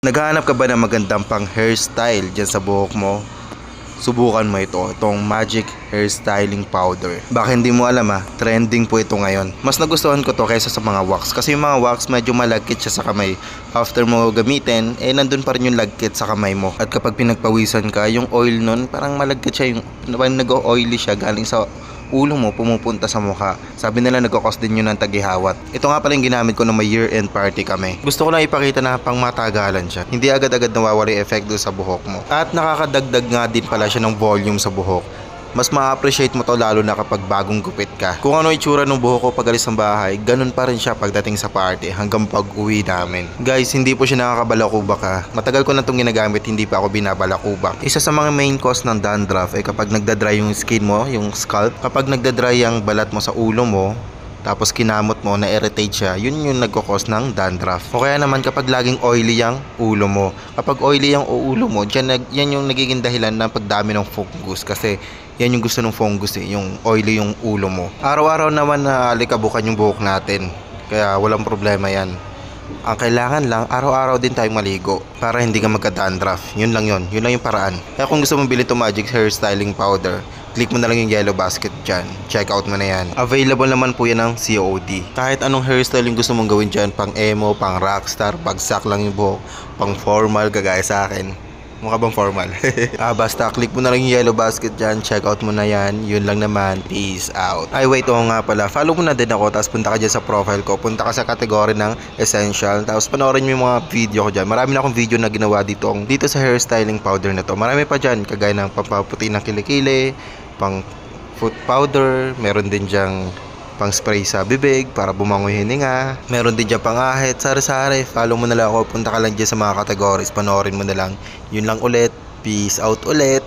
Naghahanap ka ba ng magandang pang hairstyle dyan sa buhok mo? Subukan mo itong Magic Hairstyling Powder. Baka hindi mo alam trending po ito ngayon. Mas nagustuhan ko to kaysa sa mga wax. Kasi yung mga wax medyo malagkit siya sa kamay. After mo gamitin, nandun pa rin yung lagkit sa kamay mo. At kapag pinagpawisan ka, yung oil nun, parang malagkit siya. Yung nag-oily siya galing sa ulo mo pumupunta sa mukha. Sabi nila nagkakos din yun ng tagihawat. Ito nga pala yung ginamit ko nung may year-end party kami. Gusto ko lang ipakita na pang matagalan siya. Hindi agad-agad nawawala yung effect doon sa buhok mo. At nakakadagdag nga din pala siya ng volume sa buhok. Mas ma-appreciate mo to lalo na kapag bagong gupit ka. Kung ano itsura ng buhok ko pag alis ng bahay, ganun pa rin siya pagdating sa party hanggang pag uwi namin. Guys, hindi po siya nakakabalakubak Matagal ko na itong ginagamit, hindi pa ako binabalakubak. Isa sa mga main cause ng dandruff ay kapag nagdadry yung skin mo, yung scalp. Kapag nagdadry ang balat mo sa ulo mo, tapos kinamot mo, na-irritate siya, yun yung nagkakos ng dandruff. O kaya naman kapag laging oily yung ulo mo. Kapag oily yung ulo mo, yan yung nagiging dahilan ng pagdami ng fungus. Kasi yan yung gusto ng fungus yung oily yung ulo mo. Araw-araw naman na alikabukan yung buhok natin. Kaya walang problema yan. Ang kailangan lang, araw-araw din tayong maligo para hindi ka magka-dandruff. Yun lang yun. Yun lang yung paraan. Kaya kung gusto mong bilhin itong Magic Hairstyling Powder, click mo na lang yung yellow basket dyan. Check out mo na yan. Available naman po yan ng COD. Kahit anong hairstyle yung gusto mong gawin dyan, pang emo, pang rockstar, bagsak lang yung buhok, pang formal, kagaya sa akin. Mukha bang formal? Basta click mo na lang yung yellow basket dyan. Check out mo na yan. Yun lang naman. Peace out. Ay wait, oo nga pala. Follow mo na din ako. Tapos punta ka dyan sa profile ko. Punta ka sa category ng essential. Tapos panoorin mo yung mga video ko dyan. Marami na akong video na ginawa dito sa hairstyling powder na to. Marami pa dyan. Kagaya ng pampaputi ng kilikili, pang foot powder. Meron din dyang pang spray sa bibig para bumango yung hininga. Meron din dyan pang ahit, sari-sari. Follow mo na lang ako, punta ka lang dyan sa mga categories, panoorin mo na lang. Yun lang ulit, peace out ulit.